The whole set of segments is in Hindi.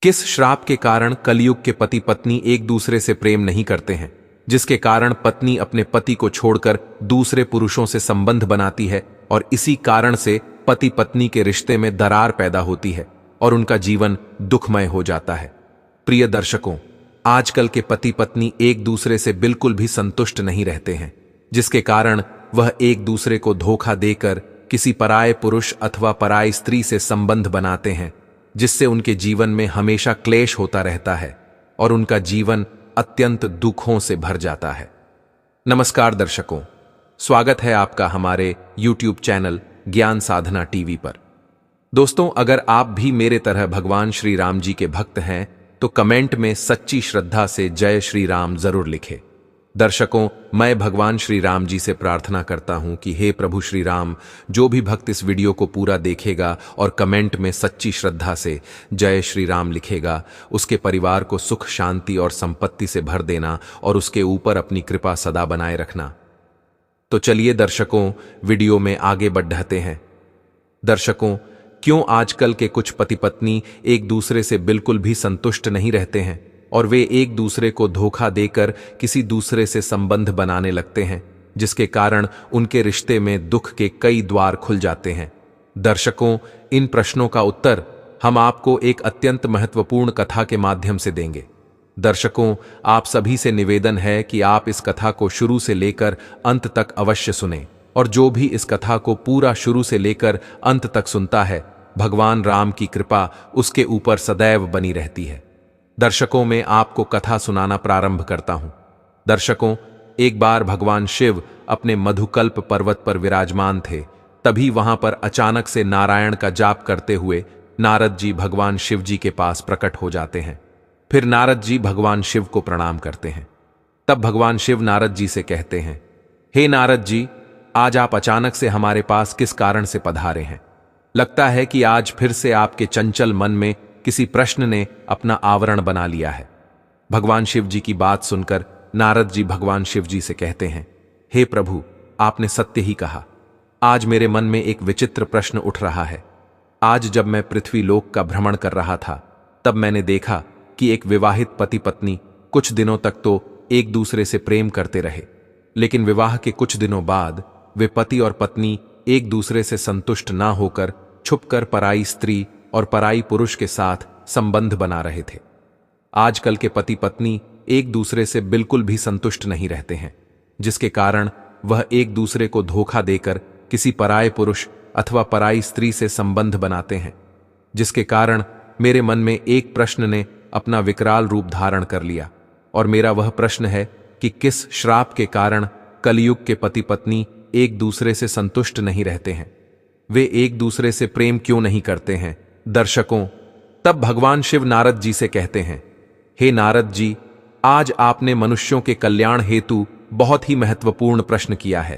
किस श्राप के कारण कलयुग के पति पत्नी एक दूसरे से प्रेम नहीं करते हैं, जिसके कारण पत्नी अपने पति को छोड़कर दूसरे पुरुषों से संबंध बनाती है और इसी कारण से पति पत्नी के रिश्ते में दरार पैदा होती है और उनका जीवन दुखमय हो जाता है। प्रिय दर्शकों, आजकल के पति पत्नी एक दूसरे से बिल्कुल भी संतुष्ट नहीं रहते हैं, जिसके कारण वह एक दूसरे को धोखा देकर किसी पराये पुरुष अथवा पराई स्त्री से संबंध बनाते हैं, जिससे उनके जीवन में हमेशा क्लेश होता रहता है और उनका जीवन अत्यंत दुखों से भर जाता है। नमस्कार दर्शकों, स्वागत है आपका हमारे YouTube चैनल ज्ञान साधना टीवी पर। दोस्तों, अगर आप भी मेरे तरह भगवान श्री राम जी के भक्त हैं तो कमेंट में सच्ची श्रद्धा से जय श्री राम जरूर लिखें। दर्शकों, मैं भगवान श्री राम जी से प्रार्थना करता हूं कि हे प्रभु श्री राम, जो भी भक्त इस वीडियो को पूरा देखेगा और कमेंट में सच्ची श्रद्धा से जय श्री राम लिखेगा, उसके परिवार को सुख शांति और संपत्ति से भर देना और उसके ऊपर अपनी कृपा सदा बनाए रखना। तो चलिए दर्शकों, वीडियो में आगे बढ़ते हैं। दर्शकों, क्यों आजकल के कुछ पति पत्नी एक दूसरे से बिल्कुल भी संतुष्ट नहीं रहते हैं और वे एक दूसरे को धोखा देकर किसी दूसरे से संबंध बनाने लगते हैं, जिसके कारण उनके रिश्ते में दुख के कई द्वार खुल जाते हैं। दर्शकों, इन प्रश्नों का उत्तर हम आपको एक अत्यंत महत्वपूर्ण कथा के माध्यम से देंगे। दर्शकों, आप सभी से निवेदन है कि आप इस कथा को शुरू से लेकर अंत तक अवश्य सुनें, और जो भी इस कथा को पूरा शुरू से लेकर अंत तक सुनता है, भगवान राम की कृपा उसके ऊपर सदैव बनी रहती है। दर्शकों, मैं आपको कथा सुनाना प्रारंभ करता हूं। दर्शकों, एक बार भगवान शिव अपने मधुकल्प पर्वत पर विराजमान थे। तभी वहां पर अचानक से नारायण का जाप करते हुए नारद जी भगवान शिव जी के पास प्रकट हो जाते हैं। फिर नारद जी भगवान शिव को प्रणाम करते हैं। तब भगवान शिव नारद जी से कहते हैं, हे नारद जी, आज आप अचानक से हमारे पास किस कारण से पधारे हैं? लगता है कि आज फिर से आपके चंचल मन में किसी प्रश्न ने अपना आवरण बना लिया है। भगवान शिव जी की बात सुनकर नारद जी भगवान शिव जी से कहते हैं, हे प्रभु, आपने सत्य ही कहा। आज मेरे मन में एक विचित्र प्रश्न उठ रहा है। आज जब मैं पृथ्वी लोक का भ्रमण कर रहा था, तब मैंने देखा कि एक विवाहित पति पत्नी कुछ दिनों तक तो एक दूसरे से प्रेम करते रहे, लेकिन विवाह के कुछ दिनों बाद वे पति और पत्नी एक दूसरे से संतुष्ट ना होकर छुपकर पराई स्त्री और पराई पुरुष के साथ संबंध बना रहे थे। आजकल के पति पत्नी एक दूसरे से बिल्कुल भी संतुष्ट नहीं रहते हैं, जिसके कारण वह एक दूसरे को धोखा देकर किसी पराये पुरुष अथवा पराई स्त्री से संबंध बनाते हैं, जिसके कारण मेरे मन में एक प्रश्न ने अपना विकराल रूप धारण कर लिया। और मेरा वह प्रश्न है कि किस श्राप के कारण कलयुग के पति पत्नी एक दूसरे से संतुष्ट नहीं रहते हैं? वे एक दूसरे से प्रेम क्यों नहीं करते हैं? दर्शकों, तब भगवान शिव नारद जी से कहते हैं, हे नारद जी, आज आपने मनुष्यों के कल्याण हेतु बहुत ही महत्वपूर्ण प्रश्न किया है,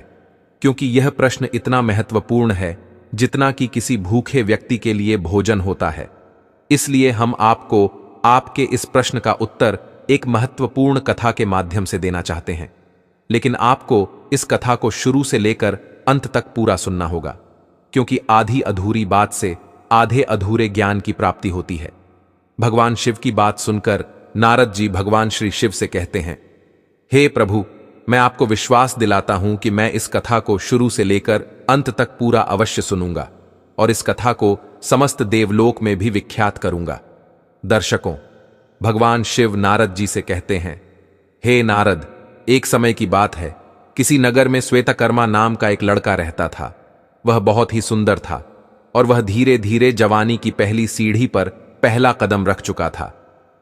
क्योंकि यह प्रश्न इतना महत्वपूर्ण है जितना कि किसी भूखे व्यक्ति के लिए भोजन होता है। इसलिए हम आपको आपके इस प्रश्न का उत्तर एक महत्वपूर्ण कथा के माध्यम से देना चाहते हैं, लेकिन आपको इस कथा को शुरू से लेकर अंत तक पूरा सुनना होगा, क्योंकि आधी अधूरी बात से आधे अधूरे ज्ञान की प्राप्ति होती है। भगवान शिव की बात सुनकर नारद जी भगवान श्री शिव से कहते हैं, हे प्रभु, मैं आपको विश्वास दिलाता हूं कि मैं इस कथा को शुरू से लेकर अंत तक पूरा अवश्य सुनूंगा और इस कथा को समस्त देवलोक में भी विख्यात करूंगा। दर्शकों, भगवान शिव नारद जी से कहते हैं, हे नारद, एक समय की बात है, किसी नगर में श्वेतकर्मा नाम का एक लड़का रहता था। वह बहुत ही सुंदर था और वह धीरे धीरे जवानी की पहली सीढ़ी पर पहला कदम रख चुका था,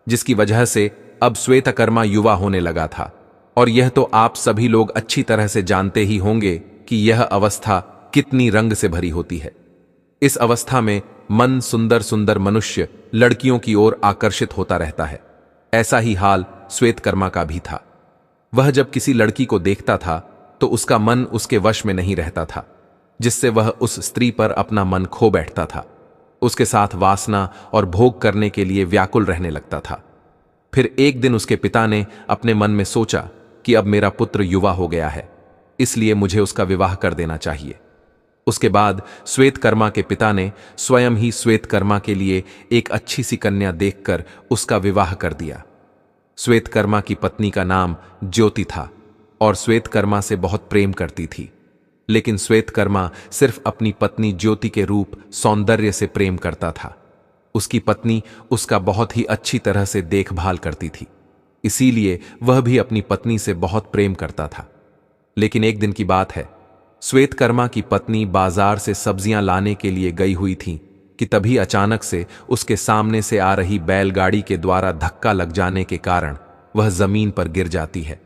जिसकी वजह से अब श्वेतकर्मा युवा होने लगा था। और यह तो आप सभी लोग अच्छी तरह से जानते ही होंगे कि यह अवस्था कितनी रंग से भरी होती है। इस अवस्था में मन सुंदर सुंदर मनुष्य लड़कियों की ओर आकर्षित होता रहता है। ऐसा ही हाल श्वेतकर्मा का भी था। वह जब किसी लड़की को देखता था तो उसका मन उसके वश में नहीं रहता था, जिससे वह उस स्त्री पर अपना मन खो बैठता था, उसके साथ वासना और भोग करने के लिए व्याकुल रहने लगता था। फिर एक दिन उसके पिता ने अपने मन में सोचा कि अब मेरा पुत्र युवा हो गया है, इसलिए मुझे उसका विवाह कर देना चाहिए। उसके बाद श्वेतकर्मा के पिता ने स्वयं ही श्वेतकर्मा के लिए एक अच्छी सी कन्या देखकर उसका विवाह कर दिया। श्वेतकर्मा की पत्नी का नाम ज्योति था और श्वेतकर्मा से बहुत प्रेम करती थी, लेकिन श्वेतकर्मा सिर्फ अपनी पत्नी ज्योति के रूप सौंदर्य से प्रेम करता था। उसकी पत्नी उसका बहुत ही अच्छी तरह से देखभाल करती थी, इसीलिए वह भी अपनी पत्नी से बहुत प्रेम करता था। लेकिन एक दिन की बात है, श्वेतकर्मा की पत्नी बाजार से सब्जियां लाने के लिए गई हुई थी कि तभी अचानक से उसके सामने से आ रही बैलगाड़ी के द्वारा धक्का लग जाने के कारण वह जमीन पर गिर जाती है,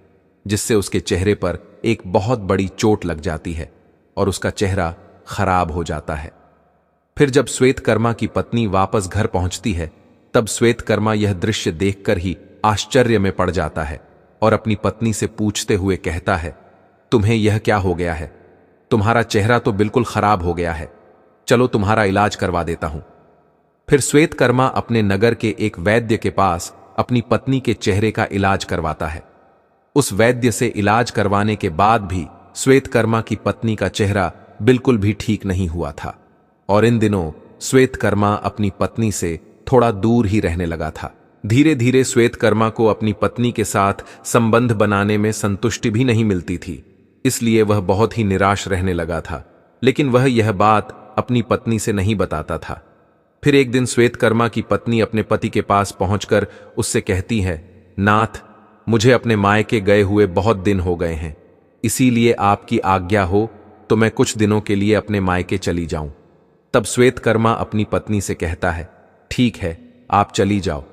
जिससे उसके चेहरे पर एक बहुत बड़ी चोट लग जाती है और उसका चेहरा खराब हो जाता है। फिर जब श्वेतकर्मा की पत्नी वापस घर पहुंचती है, तब श्वेतकर्मा यह दृश्य देखकर ही आश्चर्य में पड़ जाता है और अपनी पत्नी से पूछते हुए कहता है, तुम्हें यह क्या हो गया है? तुम्हारा चेहरा तो बिल्कुल खराब हो गया है, चलो तुम्हारा इलाज करवा देता हूं। फिर श्वेतकर्मा अपने नगर के एक वैद्य के पास अपनी पत्नी के चेहरे का इलाज करवाता है। उस वैद्य से इलाज करवाने के बाद भी श्वेतकर्मा की पत्नी का चेहरा बिल्कुल भी ठीक नहीं हुआ था और इन दिनों श्वेतकर्मा अपनी पत्नी से थोड़ा दूर ही रहने लगा था। धीरे धीरे श्वेतकर्मा को अपनी पत्नी के साथ संबंध बनाने में संतुष्टि भी नहीं मिलती थी, इसलिए वह बहुत ही निराश रहने लगा था, लेकिन वह यह बात अपनी पत्नी से नहीं बताता था। फिर एक दिन श्वेतकर्मा की पत्नी अपने पति के पास पहुंचकर उससे कहती है, नाथ, मुझे अपने मायके गए हुए बहुत दिन हो गए हैं, इसीलिए आपकी आज्ञा हो तो मैं कुछ दिनों के लिए अपने मायके चली जाऊं। तब श्वेतकर्मा अपनी पत्नी से कहता है, ठीक है, आप चली जाओ,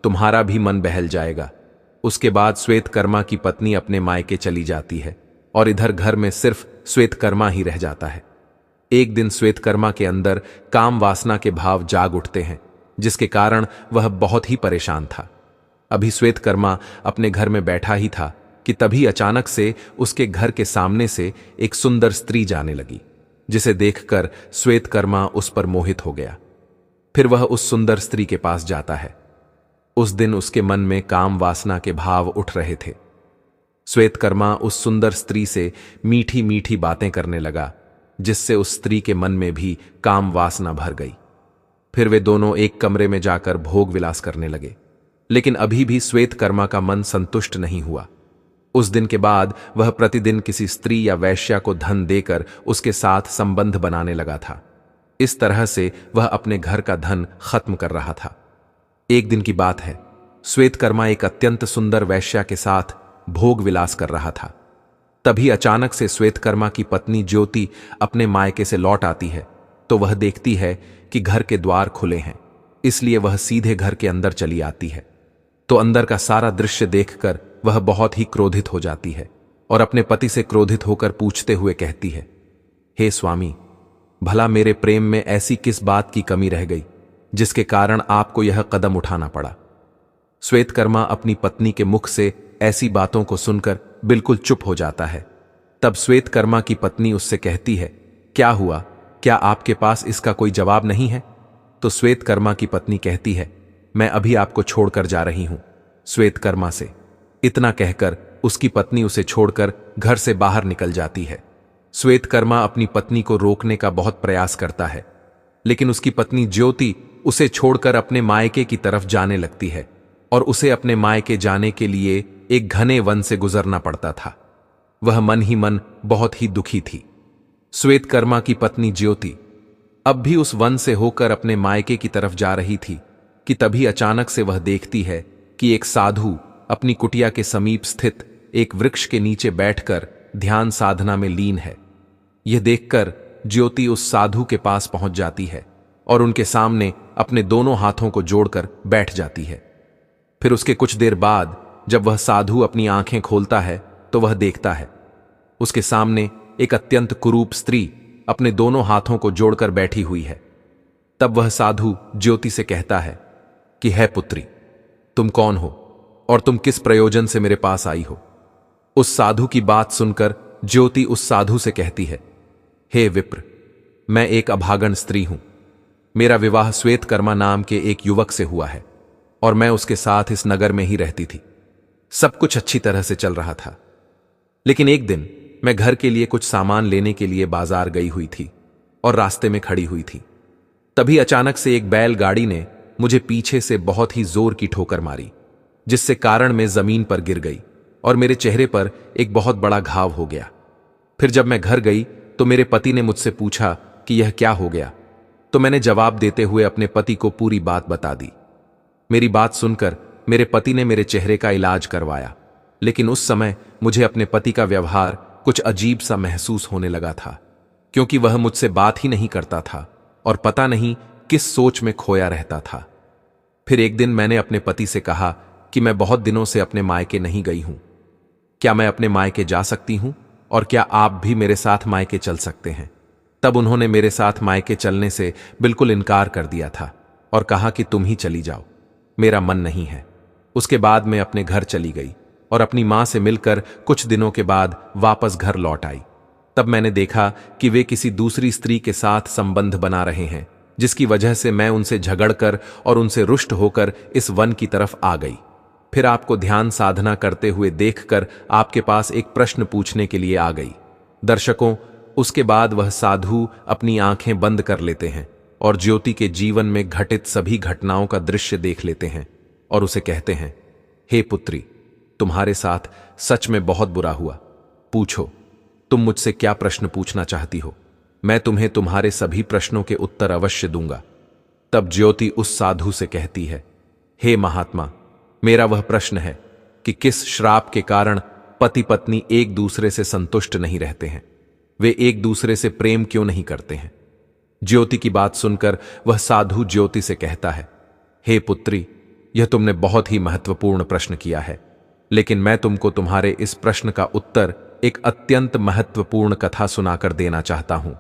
तुम्हारा भी मन बहल जाएगा। उसके बाद श्वेतकर्मा की पत्नी अपने मायके चली जाती है और इधर घर में सिर्फ श्वेतकर्मा ही रह जाता है। एक दिन श्वेतकर्मा के अंदर काम वासना के भाव जाग उठते हैं, जिसके कारण वह बहुत ही परेशान था। अभी श्वेतकर्मा अपने घर में बैठा ही था कि तभी अचानक से उसके घर के सामने से एक सुंदर स्त्री जाने लगी, जिसे देखकर श्वेतकर्मा उस पर मोहित हो गया। फिर वह उस सुंदर स्त्री के पास जाता है। उस दिन उसके मन में काम वासना के भाव उठ रहे थे। श्वेतकर्मा उस सुंदर स्त्री से मीठी मीठी बातें करने लगा, जिससे उस स्त्री के मन में भी काम वासना भर गई। फिर वे दोनों एक कमरे में जाकर भोग विलास करने लगे, लेकिन अभी भी श्वेतकर्मा का मन संतुष्ट नहीं हुआ। उस दिन के बाद वह प्रतिदिन किसी स्त्री या वैश्या को धन देकर उसके साथ संबंध बनाने लगा था। इस तरह से वह अपने घर का धन खत्म कर रहा था। एक दिन की बात है, श्वेतकर्मा एक अत्यंत सुंदर वैश्या के साथ भोग विलास कर रहा था। तभी अचानक से श्वेतकर्मा की पत्नी ज्योति अपने मायके से लौट आती है, तो वह देखती है कि घर के द्वार खुले हैं, इसलिए वह सीधे घर के अंदर चली आती है। तो अंदर का सारा दृश्य देखकर वह बहुत ही क्रोधित हो जाती है और अपने पति से क्रोधित होकर पूछते हुए कहती है, हे स्वामी, भला मेरे प्रेम में ऐसी किस बात की कमी रह गई जिसके कारण आपको यह कदम उठाना पड़ा? श्वेतकर्मा अपनी पत्नी के मुख से ऐसी बातों को सुनकर बिल्कुल चुप हो जाता है। तब श्वेतकर्मा की पत्नी उससे कहती है, क्या हुआ, क्या आपके पास इसका कोई जवाब नहीं है? तो श्वेतकर्मा की पत्नी कहती है, मैं अभी आपको छोड़कर जा रही हूं श्वेतकर्मा से। इतना कहकर उसकी पत्नी उसे छोड़कर घर से बाहर निकल जाती है। श्वेतकर्मा अपनी पत्नी को रोकने का बहुत प्रयास करता है, लेकिन उसकी पत्नी ज्योति उसे छोड़कर अपने मायके की तरफ जाने लगती है और उसे अपने मायके जाने के लिए एक घने वन से गुजरना पड़ता था। वह मन ही मन बहुत ही दुखी थी। श्वेतकर्मा की पत्नी ज्योति अब भी उस वन से होकर अपने मायके की तरफ जा रही थी कि तभी अचानक से वह देखती है कि एक साधु अपनी कुटिया के समीप स्थित एक वृक्ष के नीचे बैठकर ध्यान साधना में लीन है। यह देखकर ज्योति उस साधु के पास पहुंच जाती है और उनके सामने अपने दोनों हाथों को जोड़कर बैठ जाती है। फिर उसके कुछ देर बाद जब वह साधु अपनी आंखें खोलता है तो वह देखता है उसके सामने एक अत्यंत कुरूप स्त्री अपने दोनों हाथों को जोड़कर बैठी हुई है। तब वह साधु ज्योति से कहता है कि है पुत्री, तुम कौन हो और तुम किस प्रयोजन से मेरे पास आई हो? उस साधु की बात सुनकर ज्योति उस साधु से कहती है, हे विप्र, मैं एक अभागन स्त्री हूं। मेरा विवाह श्वेतकर्मा नाम के एक युवक से हुआ है और मैं उसके साथ इस नगर में ही रहती थी। सब कुछ अच्छी तरह से चल रहा था, लेकिन एक दिन मैं घर के लिए कुछ सामान लेने के लिए बाजार गई हुई थी और रास्ते में खड़ी हुई थी। तभी अचानक से एक बैलगाड़ी ने मुझे पीछे से बहुत ही जोर की ठोकर मारी, जिससे कारण मैं जमीन पर गिर गई और मेरे चेहरे पर एक बहुत बड़ा घाव हो गया। फिर जब मैं घर गई तो मेरे पति ने मुझसे पूछा कि यह क्या हो गया, तो मैंने जवाब देते हुए अपने पति को पूरी बात बता दी। मेरी बात सुनकर मेरे पति ने मेरे चेहरे का इलाज करवाया, लेकिन उस समय मुझे अपने पति का व्यवहार कुछ अजीब सा महसूस होने लगा था, क्योंकि वह मुझसे बात ही नहीं करता था और पता नहीं किस सोच में खोया रहता था। फिर एक दिन मैंने अपने पति से कहा कि मैं बहुत दिनों से अपने मायके नहीं गई हूं, क्या मैं अपने मायके जा सकती हूं और क्या आप भी मेरे साथ मायके चल सकते हैं? तब उन्होंने मेरे साथ मायके चलने से बिल्कुल इनकार कर दिया था और कहा कि तुम ही चली जाओ, मेरा मन नहीं है। उसके बाद मैं अपने घर चली गई और अपनी मां से मिलकर कुछ दिनों के बाद वापस घर लौट आई। तब मैंने देखा कि वे किसी दूसरी स्त्री के साथ संबंध बना रहे हैं, जिसकी वजह से मैं उनसे झगड़कर और उनसे रुष्ट होकर इस वन की तरफ आ गई। फिर आपको ध्यान साधना करते हुए देखकर आपके पास एक प्रश्न पूछने के लिए आ गई। दर्शकों, उसके बाद वह साधु अपनी आंखें बंद कर लेते हैं और ज्योति के जीवन में घटित सभी घटनाओं का दृश्य देख लेते हैं और उसे कहते हैं, हे पुत्री, तुम्हारे साथ सच में बहुत बुरा हुआ। पूछो, तुम मुझसे क्या प्रश्न पूछना चाहती हो? मैं तुम्हें तुम्हारे सभी प्रश्नों के उत्तर अवश्य दूंगा। तब ज्योति उस साधु से कहती है, हे महात्मा, मेरा वह प्रश्न है कि किस श्राप के कारण पति पत्नी एक दूसरे से संतुष्ट नहीं रहते हैं? वे एक दूसरे से प्रेम क्यों नहीं करते हैं? ज्योति की बात सुनकर वह साधु ज्योति से कहता है, हे पुत्री, यह तुमने बहुत ही महत्वपूर्ण प्रश्न किया है, लेकिन मैं तुमको तुम्हारे इस प्रश्न का उत्तर एक अत्यंत महत्वपूर्ण कथा सुनाकर देना चाहता हूं।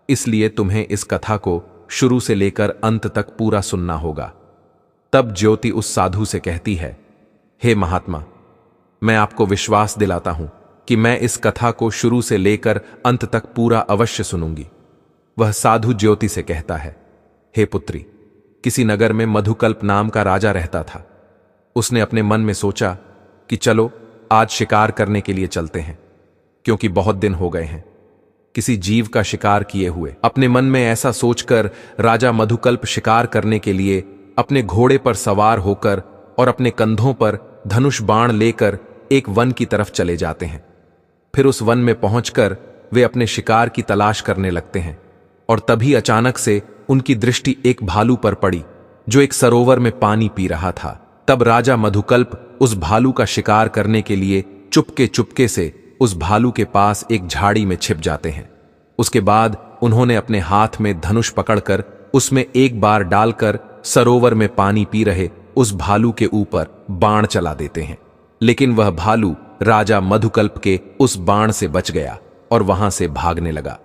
इसलिए तुम्हें इस कथा को शुरू से लेकर अंत तक पूरा सुनना होगा। तब ज्योति उस साधु से कहती है, हे महात्मा, मैं आपको विश्वास दिलाता हूं कि मैं इस कथा को शुरू से लेकर अंत तक पूरा अवश्य सुनूंगी। वह साधु ज्योति से कहता है, हे पुत्री, किसी नगर में मधुकल्प नाम का राजा रहता था। उसने अपने मन में सोचा कि चलो आज शिकार करने के लिए चलते हैं, क्योंकि बहुत दिन हो गए हैं किसी जीव का शिकार किए हुए। अपने मन में ऐसा सोचकर राजा मधुकल्प शिकार करने के लिए अपने घोड़े पर सवार होकर और अपने कंधों पर धनुष बाण लेकर एक वन की तरफ चले जाते हैं। फिर उस वन में पहुंचकर वे अपने शिकार की तलाश करने लगते हैं और तभी अचानक से उनकी दृष्टि एक भालू पर पड़ी, जो एक सरोवर में पानी पी रहा था। तब राजा मधुकल्प उस भालू का शिकार करने के लिए चुपके चुपके से उस भालू के पास एक झाड़ी में छिप जाते हैं। उसके बाद उन्होंने अपने हाथ में धनुष पकड़कर उसमें एक बार डालकर सरोवर में पानी पी रहे उस भालू के ऊपर बाण चला देते हैं। लेकिन वह भालू राजा मधुकल्प के उस बाण से बच गया और वहां से भागने लगा।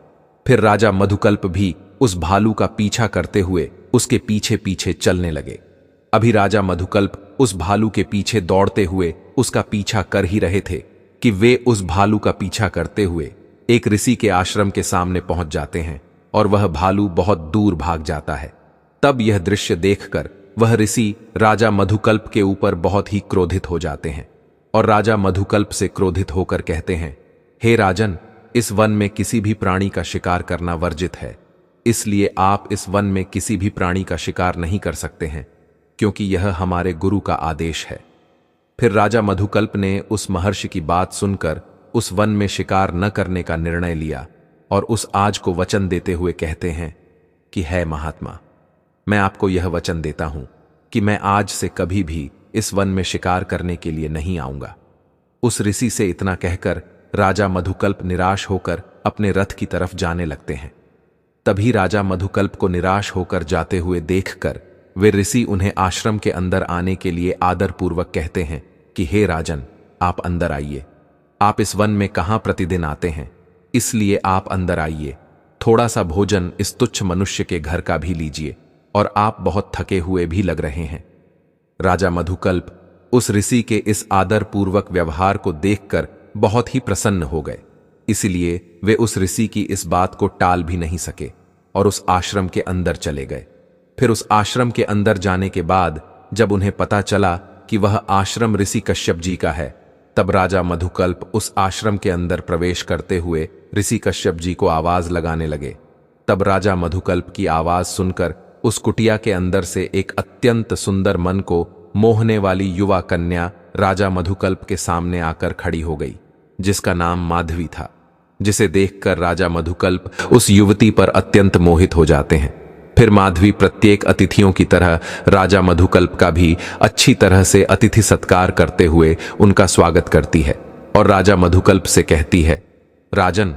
फिर राजा मधुकल्प भी उस भालू का पीछा करते हुए उसके पीछे पीछे चलने लगे। अभी राजा मधुकल्प उस भालू के पीछे दौड़ते हुए उसका पीछा कर ही रहे थे कि वे उस भालू का पीछा करते हुए एक ऋषि के आश्रम के सामने पहुंच जाते हैं और वह भालू बहुत दूर भाग जाता है। तब यह दृश्य देखकर वह ऋषि राजा मधुकल्प के ऊपर बहुत ही क्रोधित हो जाते हैं और राजा मधुकल्प से क्रोधित होकर कहते हैं, हे राजन, इस वन में किसी भी प्राणी का शिकार करना वर्जित है, इसलिए आप इस वन में किसी भी प्राणी का शिकार नहीं कर सकते हैं, क्योंकि यह हमारे गुरु का आदेश है। फिर राजा मधुकल्प ने उस महर्षि की बात सुनकर उस वन में शिकार न करने का निर्णय लिया और उस आज को वचन देते हुए कहते हैं कि है महात्मा, मैं आपको यह वचन देता हूं कि मैं आज से कभी भी इस वन में शिकार करने के लिए नहीं आऊंगा। उस ऋषि से इतना कहकर राजा मधुकल्प निराश होकर अपने रथ की तरफ जाने लगते हैं। तभी राजा मधुकल्प को निराश होकर जाते हुए देखकर वे ऋषि उन्हें आश्रम के अंदर आने के लिए आदरपूर्वक कहते हैं कि हे राजन, आप अंदर आइए। आप इस वन में कहां प्रतिदिन आते हैं, इसलिए आप अंदर आइए। थोड़ा सा भोजन इस तुच्छ मनुष्य के घर का भी लीजिए और आप बहुत थके हुए भी लग रहे हैं। राजा मधुकल्प उस ऋषि के इस आदरपूर्वक व्यवहार को देखकर बहुत ही प्रसन्न हो गए, इसलिए वे उस ऋषि की इस बात को टाल भी नहीं सके और उस आश्रम के अंदर चले गए। फिर उस आश्रम के अंदर जाने के बाद जब उन्हें पता चला कि वह आश्रम ऋषि कश्यप जी का है, तब राजा मधुकल्प उस आश्रम के अंदर प्रवेश करते हुए ऋषि कश्यप जी को आवाज लगाने लगे, तब राजा मधुकल्प की आवाज सुनकर उस कुटिया के अंदर से एक अत्यंत सुंदर मन को मोहने वाली युवा कन्या राजा मधुकल्प के सामने आकर खड़ी हो गई, जिसका नाम माधवी था। जिसे देखकर राजा मधुकल्प उस युवती पर अत्यंत मोहित हो जाते हैं। फिर माधवी प्रत्येक अतिथियों की तरह राजा मधुकल्प का भी अच्छी तरह से अतिथि सत्कार करते हुए उनका स्वागत करती है और राजा मधुकल्प से कहती है, राजन,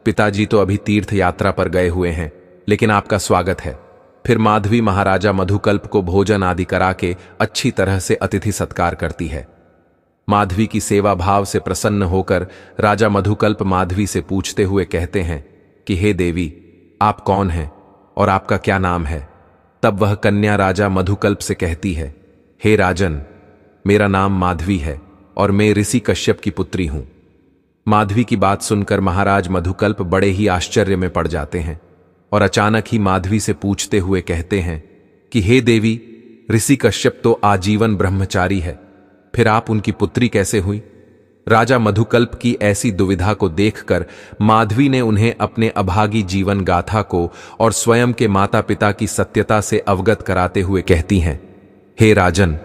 पिताजी तो अभी तीर्थ यात्रा पर गए हुए हैं, लेकिन आपका स्वागत है। फिर माधवी महाराजा मधुकल्प को भोजन आदि करा के अच्छी तरह से अतिथि सत्कार करती है। माधवी की सेवा भाव से प्रसन्न होकर राजा मधुकल्प माधवी से पूछते हुए कहते हैं कि हे देवी, आप कौन हैं और आपका क्या नाम है? तब वह कन्या राजा मधुकल्प से कहती है, हे राजन, मेरा नाम माधवी है और मैं ऋषि कश्यप की पुत्री हूं। माधवी की बात सुनकर महाराज मधुकल्प बड़े ही आश्चर्य में पड़ जाते हैं और अचानक ही माधवी से पूछते हुए कहते हैं कि हे देवी, ऋषि कश्यप तो आजीवन ब्रह्मचारी है, फिर आप उनकी पुत्री कैसे हुई? राजा मधुकल्प की ऐसी दुविधा को देखकर माधवी ने उन्हें अपने अभागी जीवन गाथा को और स्वयं के माता पिता की सत्यता से अवगत कराते हुए कहती हैं, हे राजन,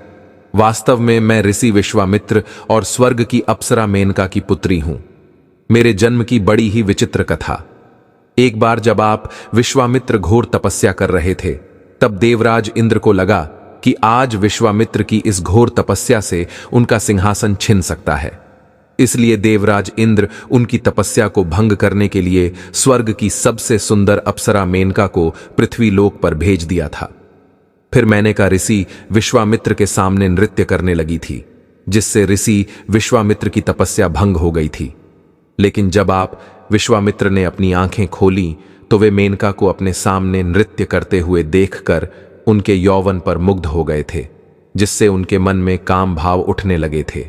वास्तव में मैं ऋषि विश्वामित्र और स्वर्ग की अप्सरा मेनका की पुत्री हूं। मेरे जन्म की बड़ी ही विचित्र कथा। एक बार जब आप विश्वामित्र घोर तपस्या कर रहे थे, तब देवराज इंद्र को लगा कि आज विश्वामित्र की इस घोर तपस्या से उनका सिंहासन छिन सकता है। इसलिए देवराज इंद्र उनकी तपस्या को भंग करने के लिए स्वर्ग की सबसे सुंदर अप्सरा मेनका को पृथ्वी लोक पर भेज दिया था। फिर मेनका ऋषि विश्वामित्र के सामने नृत्य करने लगी थी, जिससे ऋषि विश्वामित्र की तपस्या भंग हो गई थी। लेकिन जब आप विश्वामित्र ने अपनी आंखें खोली तो वे मेनका को अपने सामने नृत्य करते हुए देखकर उनके यौवन पर मुग्ध हो गए थे, जिससे उनके मन में काम भाव उठने लगे थे।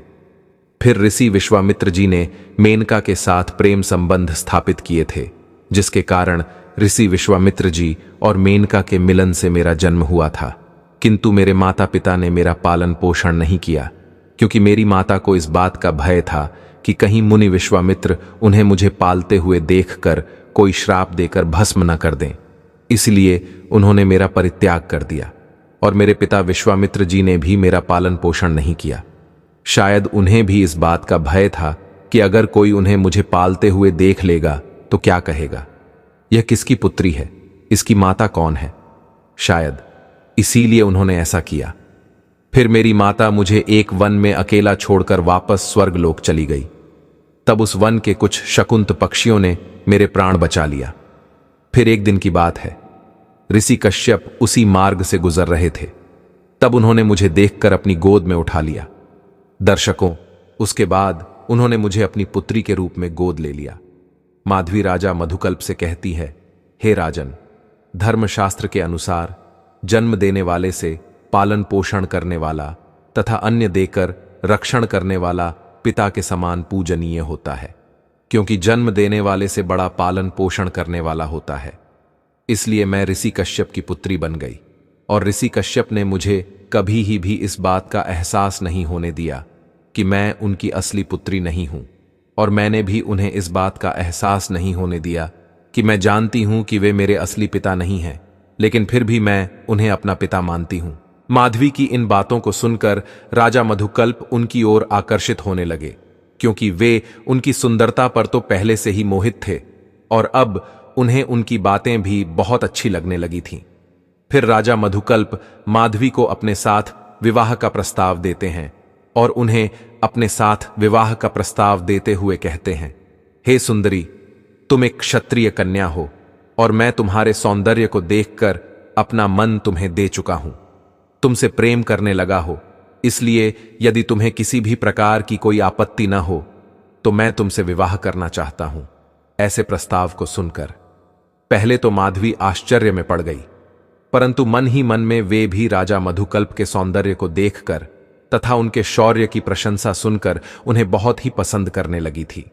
फिर ऋषि विश्वामित्र जी ने मेनका के साथ प्रेम संबंध स्थापित किए थे, जिसके कारण ऋषि विश्वामित्र जी और मेनका के मिलन से मेरा जन्म हुआ था। किंतु मेरे माता पिता ने मेरा पालन पोषण नहीं किया, क्योंकि मेरी माता को इस बात का भय था कि कहीं मुनि विश्वामित्र उन्हें मुझे पालते हुए देखकर कोई श्राप देकर भस्म न कर दें। इसलिए उन्होंने मेरा परित्याग कर दिया और मेरे पिता विश्वामित्र जी ने भी मेरा पालन पोषण नहीं किया। शायद उन्हें भी इस बात का भय था कि अगर कोई उन्हें मुझे पालते हुए देख लेगा तो क्या कहेगा, यह किसकी पुत्री है, इसकी माता कौन है? शायद इसीलिए उन्होंने ऐसा किया। फिर मेरी माता मुझे एक वन में अकेला छोड़कर वापस स्वर्गलोक चली गई। तब उस वन के कुछ शकुंत पक्षियों ने मेरे प्राण बचा लिया। फिर एक दिन की बात है, ऋषि कश्यप उसी मार्ग से गुजर रहे थे। तब उन्होंने मुझे देखकर अपनी गोद में उठा लिया। दर्शकों, उसके बाद उन्होंने मुझे अपनी पुत्री के रूप में गोद ले लिया। माधवी राजा मधुकल्प से कहती है, हे राजन, धर्मशास्त्र के अनुसार जन्म देने वाले से पालन पोषण करने वाला तथा अन्य देकर रक्षण करने वाला पिता के समान पूजनीय होता है, क्योंकि जन्म देने वाले से बड़ा पालन पोषण करने वाला होता है। इसलिए मैं ऋषि कश्यप की पुत्री बन गई और ऋषि कश्यप ने मुझे कभी ही भी इस बात का एहसास नहीं होने दिया कि मैं उनकी असली पुत्री नहीं हूं, और मैंने भी उन्हें इस बात का एहसास नहीं होने दिया कि मैं जानती हूं कि वे मेरे असली पिता नहीं हैं, लेकिन फिर भी मैं उन्हें अपना पिता मानती हूं। माधवी की इन बातों को सुनकर राजा मधुकल्प उनकी ओर आकर्षित होने लगे, क्योंकि वे उनकी सुंदरता पर तो पहले से ही मोहित थे और अब उन्हें उनकी बातें भी बहुत अच्छी लगने लगी थीं। फिर राजा मधुकल्प माधवी को अपने साथ विवाह का प्रस्ताव देते हैं और उन्हें अपने साथ विवाह का प्रस्ताव देते हुए कहते हैं, हे सुंदरी, तुम एक क्षत्रिय कन्या हो और मैं तुम्हारे सौंदर्य को देखकर अपना मन तुम्हें दे चुका हूं। तुमसे प्रेम करने लगा हो, इसलिए यदि तुम्हें किसी भी प्रकार की कोई आपत्ति न हो तो मैं तुमसे विवाह करना चाहता हूं। ऐसे प्रस्ताव को सुनकर पहले तो माधवी आश्चर्य में पड़ गई, परंतु मन ही मन में वे भी राजा मधुकल्प के सौंदर्य को देखकर तथा उनके शौर्य की प्रशंसा सुनकर उन्हें बहुत ही पसंद करने लगी थी।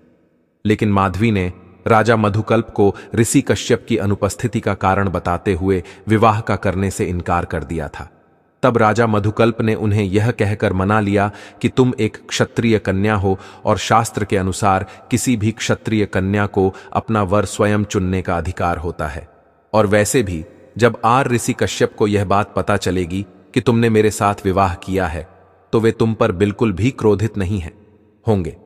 लेकिन माधवी ने राजा मधुकल्प को ऋषि कश्यप की अनुपस्थिति का कारण बताते हुए विवाह का करने से इनकार कर दिया था। तब राजा मधुकल्प ने उन्हें यह कहकर मना लिया कि तुम एक क्षत्रिय कन्या हो और शास्त्र के अनुसार किसी भी क्षत्रिय कन्या को अपना वर स्वयं चुनने का अधिकार होता है, और वैसे भी जब ऋषि कश्यप को यह बात पता चलेगी कि तुमने मेरे साथ विवाह किया है तो वे तुम पर बिल्कुल भी क्रोधित नहीं होंगे।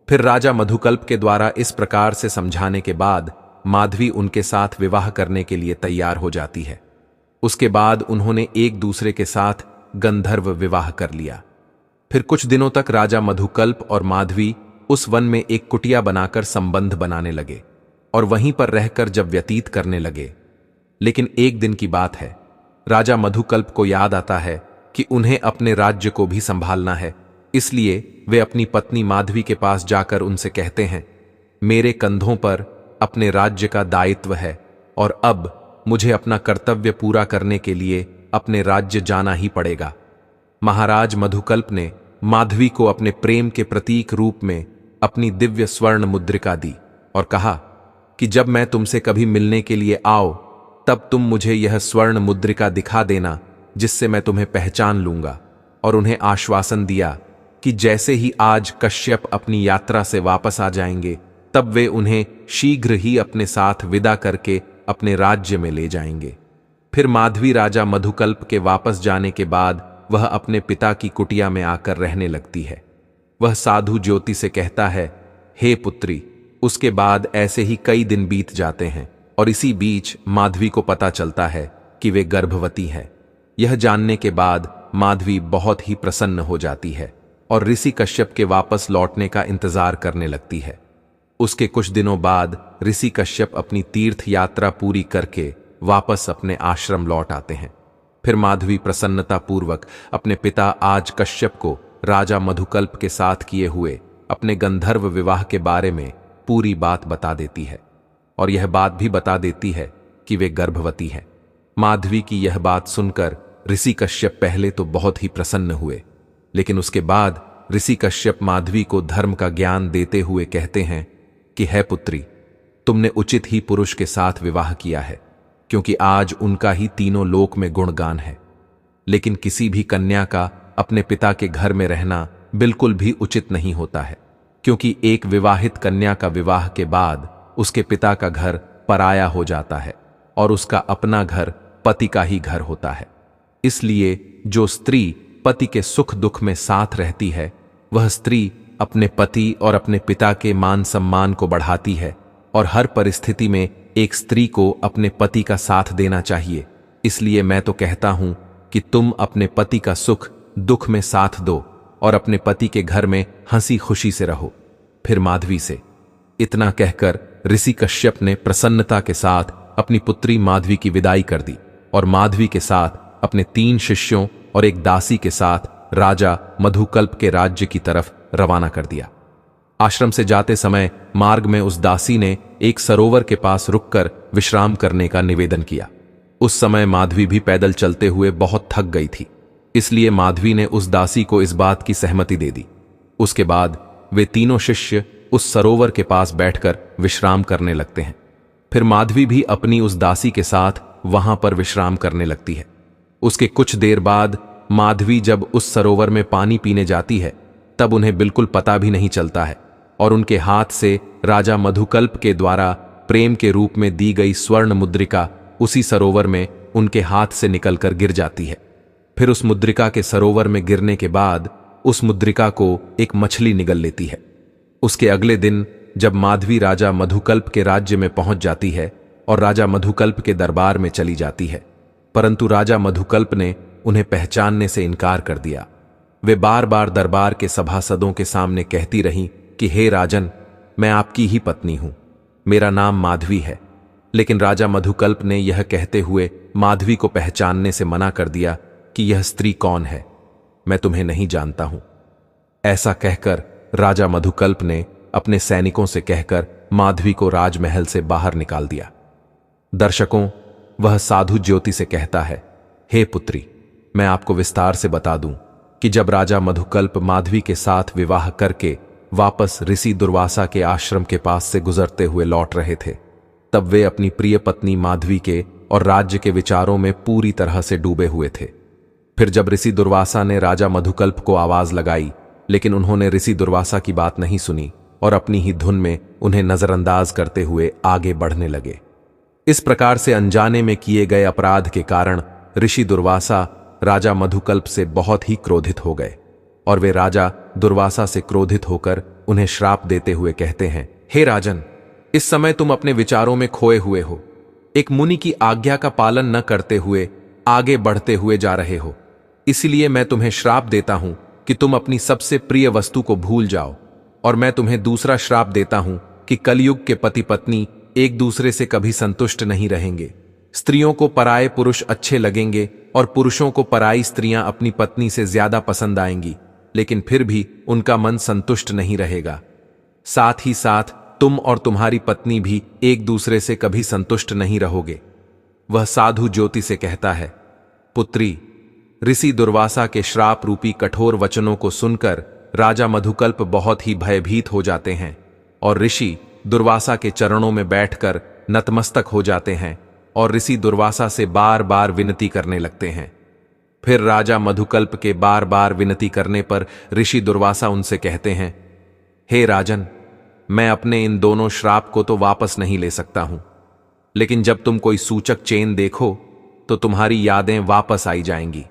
फिर राजा मधुकल्प के द्वारा इस प्रकार से समझाने के बाद माधवी उनके साथ विवाह करने के लिए तैयार हो जाती है। उसके बाद उन्होंने एक दूसरे के साथ गंधर्व विवाह कर लिया। फिर कुछ दिनों तक राजा मधुकल्प और माधवी उस वन में एक कुटिया बनाकर संबंध बनाने लगे और वहीं पर रहकर जब व्यतीत करने लगे। लेकिन एक दिन की बात है, राजा मधुकल्प को याद आता है कि उन्हें अपने राज्य को भी संभालना है। इसलिए वे अपनी पत्नी माधवी के पास जाकर उनसे कहते हैं, मेरे कंधों पर अपने राज्य का दायित्व है और अब मुझे अपना कर्तव्य पूरा करने के लिए अपने राज्य जाना ही पड़ेगा। महाराज मधुकल्प ने माधवी को अपने प्रेम के प्रतीक रूप में अपनी दिव्य स्वर्ण मुद्रिका दी और कहा कि जब मैं तुमसे कभी मिलने के लिए आओ तब तुम मुझे यह स्वर्ण मुद्रिका दिखा देना, जिससे मैं तुम्हें पहचान लूंगा। और उन्हें आश्वासन दिया कि जैसे ही आज कश्यप अपनी यात्रा से वापस आ जाएंगे तब वे उन्हें शीघ्र ही अपने साथ विदा करके अपने राज्य में ले जाएंगे। फिर माधवी राजा मधुकल्प के वापस जाने के बाद वह अपने पिता की कुटिया में आकर रहने लगती है। वह साधु ज्योति से कहता है, हे पुत्री। उसके बाद ऐसे ही कई दिन बीत जाते हैं और इसी बीच माधवी को पता चलता है कि वे गर्भवती है। यह जानने के बाद माधवी बहुत ही प्रसन्न हो जाती है और ऋषि कश्यप के वापस लौटने का इंतजार करने लगती है। उसके कुछ दिनों बाद ऋषि कश्यप अपनी तीर्थ यात्रा पूरी करके वापस अपने आश्रम लौट आते हैं। फिर माधवी प्रसन्नता पूर्वक अपने पिता आज कश्यप को राजा मधुकल्प के साथ किए हुए अपने गंधर्व विवाह के बारे में पूरी बात बता देती है और यह बात भी बता देती है कि वे गर्भवती है। माधवी की यह बात सुनकर ऋषि कश्यप पहले तो बहुत ही प्रसन्न हुए, लेकिन उसके बाद ऋषि कश्यप माधवी को धर्म का ज्ञान देते हुए कहते हैं कि है पुत्री, तुमने उचित ही पुरुष के साथ विवाह किया है, क्योंकि आज उनका ही तीनों लोक में गुणगान है। लेकिन किसी भी कन्या का अपने पिता के घर में रहना बिल्कुल भी उचित नहीं होता है, क्योंकि एक विवाहित कन्या का विवाह के बाद उसके पिता का घर पराया हो जाता है और उसका अपना घर पति का ही घर होता है। इसलिए जो स्त्री पति के सुख दुख में साथ रहती है, वह स्त्री अपने पति और अपने पिता के मान सम्मान को बढ़ाती है और हर परिस्थिति में एक स्त्री को अपने पति का साथ देना चाहिए। इसलिए मैं तो कहता हूं कि तुम अपने पति का सुख दुख में साथ दो और अपने पति के घर में हंसी खुशी से रहो। फिर माधवी से इतना कहकर ऋषि कश्यप ने प्रसन्नता के साथ अपनी पुत्री माधवी की विदाई कर दी और माधवी के साथ अपने 3 शिष्यों और एक दासी के साथ राजा मधुकल्प के राज्य की तरफ रवाना कर दिया। आश्रम से जाते समय मार्ग में उस दासी ने एक सरोवर के पास रुककर विश्राम करने का निवेदन किया। उस समय माधवी भी पैदल चलते हुए बहुत थक गई थी, इसलिए माधवी ने उस दासी को इस बात की सहमति दे दी। उसके बाद वे तीनों शिष्य उस सरोवर के पास बैठकर विश्राम करने लगते हैं। फिर माधवी भी अपनी उस दासी के साथ वहां पर विश्राम करने लगती है। उसके कुछ देर बाद माधवी जब उस सरोवर में पानी पीने जाती है तब उन्हें बिल्कुल पता भी नहीं चलता है और उनके हाथ से राजा मधुकल्प के द्वारा प्रेम के रूप में दी गई स्वर्ण मुद्रिका उसी सरोवर में उनके हाथ से निकलकर गिर जाती है। फिर उस मुद्रिका के सरोवर में गिरने के बाद उस मुद्रिका को एक मछली निगल लेती है। उसके अगले दिन जब माधवी राजा मधुकल्प के राज्य में पहुंच जाती है और राजा मधुकल्प के दरबार में चली जाती है, परंतु राजा मधुकल्प ने उन्हें पहचानने से इनकार कर दिया। वे बार बार दरबार के सभासदों के सामने कहती रहीं कि हे राजन, मैं आपकी ही पत्नी हूं, मेरा नाम माधवी है। लेकिन राजा मधुकल्प ने यह कहते हुए माधवी को पहचानने से मना कर दिया कि यह स्त्री कौन है, मैं तुम्हें नहीं जानता हूं। ऐसा कहकर राजा मधुकल्प ने अपने सैनिकों से कहकर माधवी को राजमहल से बाहर निकाल दिया। दर्शकों, वह साधु ज्योति से कहता है, हे पुत्री, मैं आपको विस्तार से बता दूं कि जब राजा मधुकल्प माधवी के साथ विवाह करके वापस ऋषि दुर्वासा के आश्रम के पास से गुजरते हुए लौट रहे थे, तब वे अपनी प्रिय पत्नी माधवी के और राज्य के विचारों में पूरी तरह से डूबे हुए थे। फिर जब ऋषि दुर्वासा ने राजा मधुकल्प को आवाज लगाई, लेकिन उन्होंने ऋषि दुर्वासा की बात नहीं सुनी और अपनी ही धुन में उन्हें नजरअंदाज करते हुए आगे बढ़ने लगे। इस प्रकार से अनजाने में किए गए अपराध के कारण ऋषि दुर्वासा राजा मधुकल्प से बहुत ही क्रोधित हो गए और वे राजा दुर्वासा से क्रोधित होकर उन्हें श्राप देते हुए कहते हैं, हे राजन, इस समय तुम अपने विचारों में खोए हुए हो। एक मुनि की आज्ञा का पालन न करते हुए आगे बढ़ते हुए जा रहे हो। इसलिए मैं तुम्हें श्राप देता हूं कि तुम अपनी सबसे प्रिय वस्तु को भूल जाओ। और मैं तुम्हें दूसरा श्राप देता हूं कि कलयुग के पति पत्नी एक दूसरे से कभी संतुष्ट नहीं रहेंगे। स्त्रियों को पराये पुरुष अच्छे लगेंगे और पुरुषों को पराई स्त्रियां अपनी पत्नी से ज्यादा पसंद आएंगी, लेकिन फिर भी उनका मन संतुष्ट नहीं रहेगा। साथ ही साथ तुम और तुम्हारी पत्नी भी एक दूसरे से कभी संतुष्ट नहीं रहोगे। वह साधु ज्योति से कहता है, पुत्री, ऋषि दुर्वासा के श्राप रूपी कठोर वचनों को सुनकर राजा मधुकल्प बहुत ही भयभीत हो जाते हैं और ऋषि दुर्वासा के चरणों में बैठकर नतमस्तक हो जाते हैं और ऋषि दुर्वासा से बार बार विनती करने लगते हैं। फिर राजा मधुकल्प के बार बार विनती करने पर ऋषि दुर्वासा उनसे कहते हैं, हे राजन, मैं अपने इन दोनों श्राप को तो वापस नहीं ले सकता हूं, लेकिन जब तुम कोई सूचक चेन देखो तो तुम्हारी यादें वापस आई जाएंगी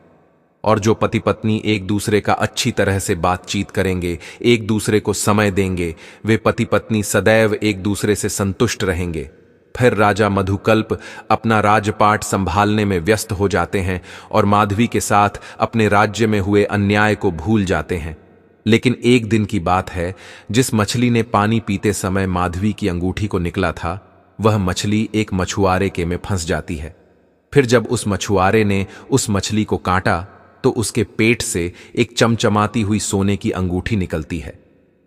और जो पति पत्नी एक दूसरे का अच्छी तरह से बातचीत करेंगे, एक दूसरे को समय देंगे, वे पति पत्नी सदैव एक दूसरे से संतुष्ट रहेंगे। फिर राजा मधुकल्प अपना राजपाट संभालने में व्यस्त हो जाते हैं और माधवी के साथ अपने राज्य में हुए अन्याय को भूल जाते हैं। लेकिन एक दिन की बात है, जिस मछली ने पानी पीते समय माधवी की अंगूठी को निकला था, वह मछली एक मछुआरे के में फंस जाती है। फिर जब उस मछुआरे ने उस मछली को काटा तो उसके पेट से एक चमचमाती हुई सोने की अंगूठी निकलती है।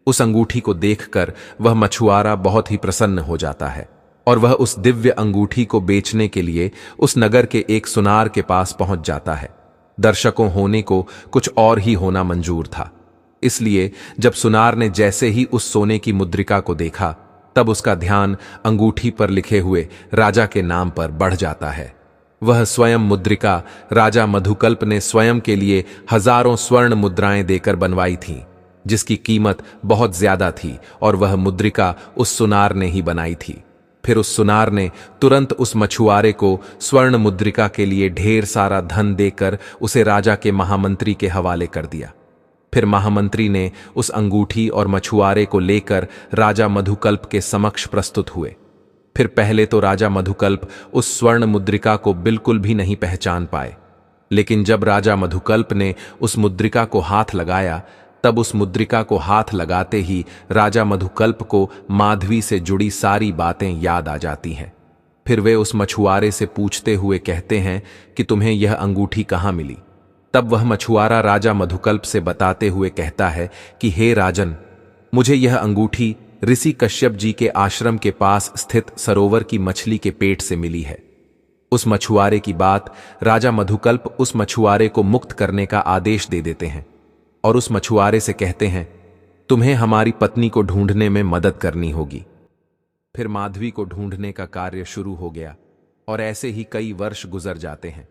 उस अंगूठी को देखकर वह मछुआरा बहुत ही प्रसन्न हो जाता है और वह उस दिव्य अंगूठी को बेचने के लिए उस नगर के एक सुनार के पास पहुंच जाता है। दर्शकों होने को कुछ और ही होना मंजूर था, इसलिए जब सुनार ने जैसे ही उस सोने की मुद्रिका को देखा, तब उसका ध्यान अंगूठी पर लिखे हुए राजा के नाम पर बढ़ जाता है। वह स्वयं मुद्रिका राजा मधुकल्प ने स्वयं के लिए हजारों स्वर्ण मुद्राएं देकर बनवाई थीं, जिसकी कीमत बहुत ज्यादा थी और वह मुद्रिका उस सुनार ने ही बनाई थी। फिर उस सुनार ने तुरंत उस मछुआरे को स्वर्ण मुद्रिका के लिए ढेर सारा धन देकर उसे राजा के महामंत्री के हवाले कर दिया। फिर महामंत्री ने उस अंगूठी और मछुआरे को लेकर राजा मधुकल्प के समक्ष प्रस्तुत हुए। फिर पहले तो राजा मधुकल्प उस स्वर्ण मुद्रिका को बिल्कुल भी नहीं पहचान पाए, लेकिन जब राजा मधुकल्प ने उस मुद्रिका को हाथ लगाया, तब उस मुद्रिका को हाथ लगाते ही राजा मधुकल्प को माधवी से जुड़ी सारी बातें याद आ जाती हैं। फिर वे उस मछुआरे से पूछते हुए कहते हैं कि तुम्हें यह अंगूठी कहाँ मिली। तब वह मछुआरा राजा मधुकल्प से बताते हुए कहता है कि हे राजन, मुझे यह अंगूठी ऋषि कश्यप जी के आश्रम के पास स्थित सरोवर की मछली के पेट से मिली है। उस मछुआरे की बात राजा मधुकल्प उस मछुआरे को मुक्त करने का आदेश दे देते हैं और उस मछुआरे से कहते हैं, तुम्हें हमारी पत्नी को ढूंढने में मदद करनी होगी। फिर माधवी को ढूंढने का कार्य शुरू हो गया और ऐसे ही कई वर्ष गुजर जाते हैं,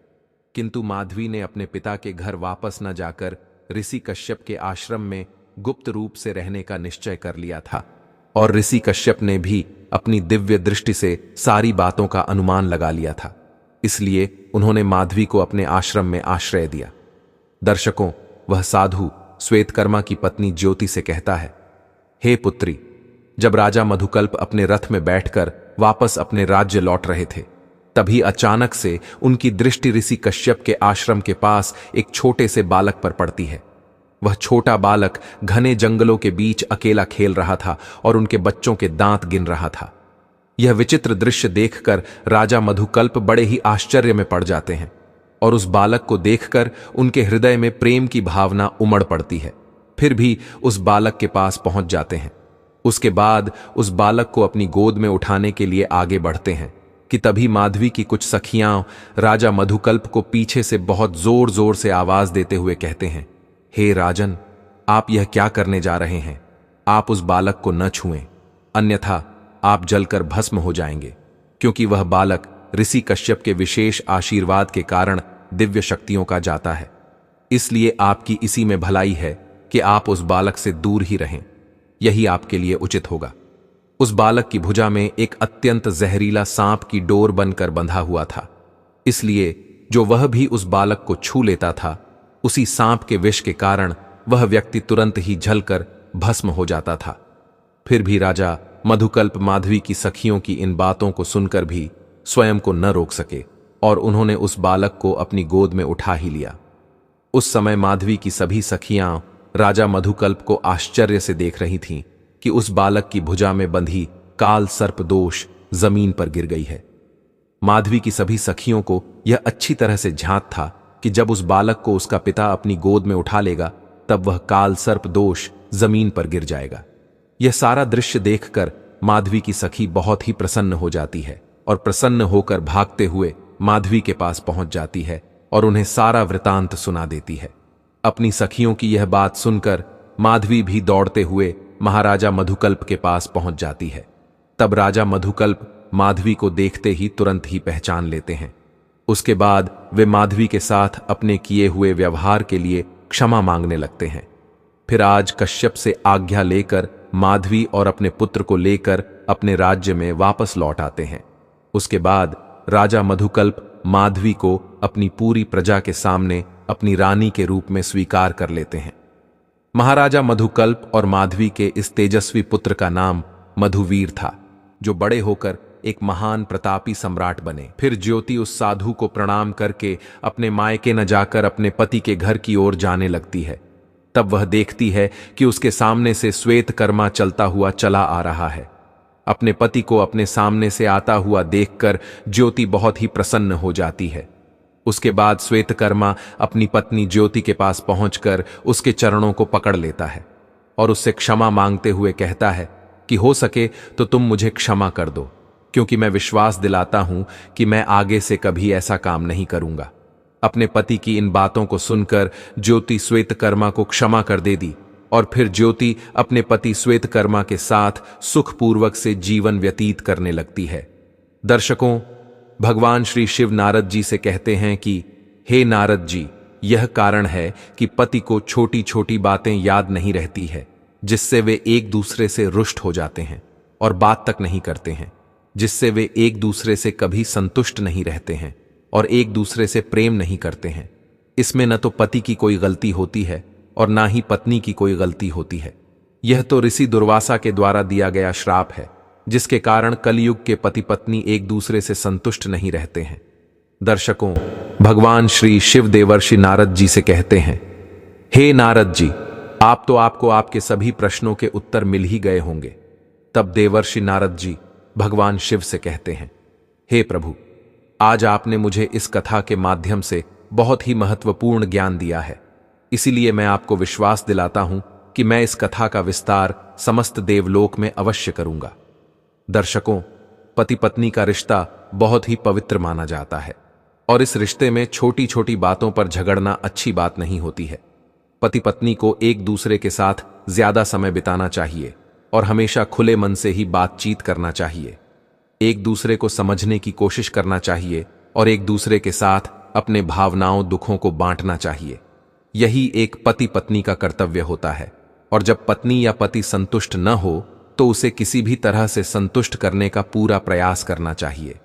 किंतु माधवी ने अपने पिता के घर वापस न जाकर ऋषि कश्यप के आश्रम में गुप्त रूप से रहने का निश्चय कर लिया था और ऋषि कश्यप ने भी अपनी दिव्य दृष्टि से सारी बातों का अनुमान लगा लिया था। इसलिए उन्होंने माधवी को अपने आश्रम में आश्रय दिया। दर्शकों, वह साधु श्वेतकर्मा की पत्नी ज्योति से कहता है, हे पुत्री, जब राजा मधुकल्प अपने रथ में बैठकर वापस अपने राज्य लौट रहे थे, तभी अचानक से उनकी दृष्टि ऋषि कश्यप के आश्रम के पास एक छोटे से बालक पर पड़ती है। वह छोटा बालक घने जंगलों के बीच अकेला खेल रहा था और उनके बच्चों के दांत गिन रहा था। यह विचित्र दृश्य देखकर राजा मधुकल्प बड़े ही आश्चर्य में पड़ जाते हैं और उस बालक को देखकर उनके हृदय में प्रेम की भावना उमड़ पड़ती है। फिर भी उस बालक के पास पहुंच जाते हैं। उसके बाद उस बालक को अपनी गोद में उठाने के लिए आगे बढ़ते हैं कि तभी माधवी की कुछ सखियां राजा मधुकल्प को पीछे से बहुत जोर जोर से आवाज देते हुए कहते हैं, हे राजन, आप यह क्या करने जा रहे हैं? आप उस बालक को न छुएं, अन्यथा आप जलकर भस्म हो जाएंगे, क्योंकि वह बालक ऋषि कश्यप के विशेष आशीर्वाद के कारण दिव्य शक्तियों का जाता है। इसलिए आपकी इसी में भलाई है कि आप उस बालक से दूर ही रहें। यही आपके लिए उचित होगा। उस बालक की भुजा में एक अत्यंत जहरीला सांप की डोर बनकर बंधा हुआ था, इसलिए जो वह भी उस बालक को छू लेता था, उसी सांप के विष के कारण वह व्यक्ति तुरंत ही जलकर भस्म हो जाता था। फिर भी राजा मधुकल्प माधवी की सखियों की इन बातों को सुनकर भी स्वयं को न रोक सके और उन्होंने उस बालक को अपनी गोद में उठा ही लिया। उस समय माधवी की सभी सखियां राजा मधुकल्प को आश्चर्य से देख रही थीं कि उस बालक की भुजा में बंधी काल सर्प दोष जमीन पर गिर गई है। माधवी की सभी सखियों को यह अच्छी तरह से झांक था कि जब उस बालक को उसका पिता अपनी गोद में उठा लेगा तब वह काल सर्प दोष जमीन पर गिर जाएगा। यह सारा दृश्य देखकर माधवी की सखी बहुत ही प्रसन्न हो जाती है और प्रसन्न होकर भागते हुए माधवी के पास पहुंच जाती है और उन्हें सारा वृतांत सुना देती है। अपनी सखियों की यह बात सुनकर माधवी भी दौड़ते हुए महाराजा मधुकल्प के पास पहुंच जाती है। तब राजा मधुकल्प माधवी को देखते ही तुरंत ही पहचान लेते हैं। उसके बाद वे माधवी के साथ अपने किए हुए व्यवहार के लिए क्षमा मांगने लगते हैं। फिर आज कश्यप से आज्ञा लेकर माधवी और अपने पुत्र को लेकर अपने राज्य में वापस लौट आते हैं। उसके बाद राजा मधुकल्प माधवी को अपनी पूरी प्रजा के सामने अपनी रानी के रूप में स्वीकार कर लेते हैं। महाराजा मधुकल्प और माधवी के इस तेजस्वी पुत्र का नाम मधुवीर था, जो बड़े होकर एक महान प्रतापी सम्राट बने। फिर ज्योति उस साधु को प्रणाम करके अपने मायके न जाकर अपने पति के घर की ओर जाने लगती है। तब वह देखती है कि उसके सामने से श्वेतकर्मा चलता हुआ चला आ रहा है। अपने पति को अपने सामने से आता हुआ देखकर ज्योति बहुत ही प्रसन्न हो जाती है। उसके बाद श्वेतकर्मा अपनी पत्नी ज्योति के पास पहुंचकर उसके चरणों को पकड़ लेता है और उससे क्षमा मांगते हुए कहता है कि हो सके तो तुम मुझे क्षमा कर दो, क्योंकि मैं विश्वास दिलाता हूं कि मैं आगे से कभी ऐसा काम नहीं करूंगा। अपने पति की इन बातों को सुनकर ज्योति श्वेतकर्मा को क्षमा कर दे दी और फिर ज्योति अपने पति श्वेतकर्मा के साथ सुखपूर्वक से जीवन व्यतीत करने लगती है। दर्शकों, भगवान श्री शिव नारद जी से कहते हैं कि हे नारद जी, यह कारण है कि पति को छोटी छोटी बातें याद नहीं रहती है, जिससे वे एक दूसरे से रुष्ट हो जाते हैं और बात तक नहीं करते हैं, जिससे वे एक दूसरे से कभी संतुष्ट नहीं रहते हैं और एक दूसरे से प्रेम नहीं करते हैं। इसमें न तो पति की कोई गलती होती है और ना ही पत्नी की कोई गलती होती है। यह तो ऋषि दुर्वासा के द्वारा दिया गया श्राप है, जिसके कारण कलयुग के पति पत्नी एक दूसरे से संतुष्ट नहीं रहते हैं। दर्शकों, भगवान श्री शिव देवर्षि नारद जी से कहते हैं, हे नारद जी, आपको आपके सभी प्रश्नों के उत्तर मिल ही गए होंगे। तब देवर्षि नारद जी भगवान शिव से कहते हैं, हे प्रभु, आज आपने मुझे इस कथा के माध्यम से बहुत ही महत्वपूर्ण ज्ञान दिया है, इसीलिए मैं आपको विश्वास दिलाता हूं कि मैं इस कथा का विस्तार समस्त देवलोक में अवश्य करूंगा। दर्शकों, पति पत्नी का रिश्ता बहुत ही पवित्र माना जाता है और इस रिश्ते में छोटी छोटी बातों पर झगड़ना अच्छी बात नहीं होती है। पति पत्नी को एक दूसरे के साथ ज्यादा समय बिताना चाहिए और हमेशा खुले मन से ही बातचीत करना चाहिए। एक दूसरे को समझने की कोशिश करना चाहिए और एक दूसरे के साथ अपने भावनाओं दुखों को बांटना चाहिए। यही एक पति पत्नी का कर्तव्य होता है और जब पत्नी या पति संतुष्ट न हो तो उसे किसी भी तरह से संतुष्ट करने का पूरा प्रयास करना चाहिए,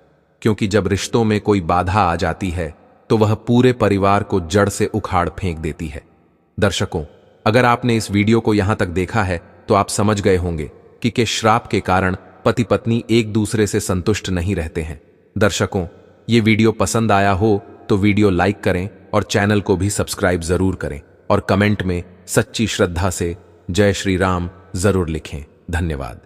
क्योंकि जब रिश्तों में कोई बाधा आ जाती है तो वह पूरे परिवार को जड़ से उखाड़ फेंक देती है। दर्शकों, अगर आपने इस वीडियो को यहां तक देखा है तो आप समझ गए होंगे कि किस श्राप के कारण पति पत्नी एक दूसरे से संतुष्ट नहीं रहते हैं। दर्शकों, ये वीडियो पसंद आया हो तो वीडियो लाइक करें और चैनल को भी सब्सक्राइब जरूर करें और कमेंट में सच्ची श्रद्धा से जय श्री राम जरूर लिखें। धन्यवाद।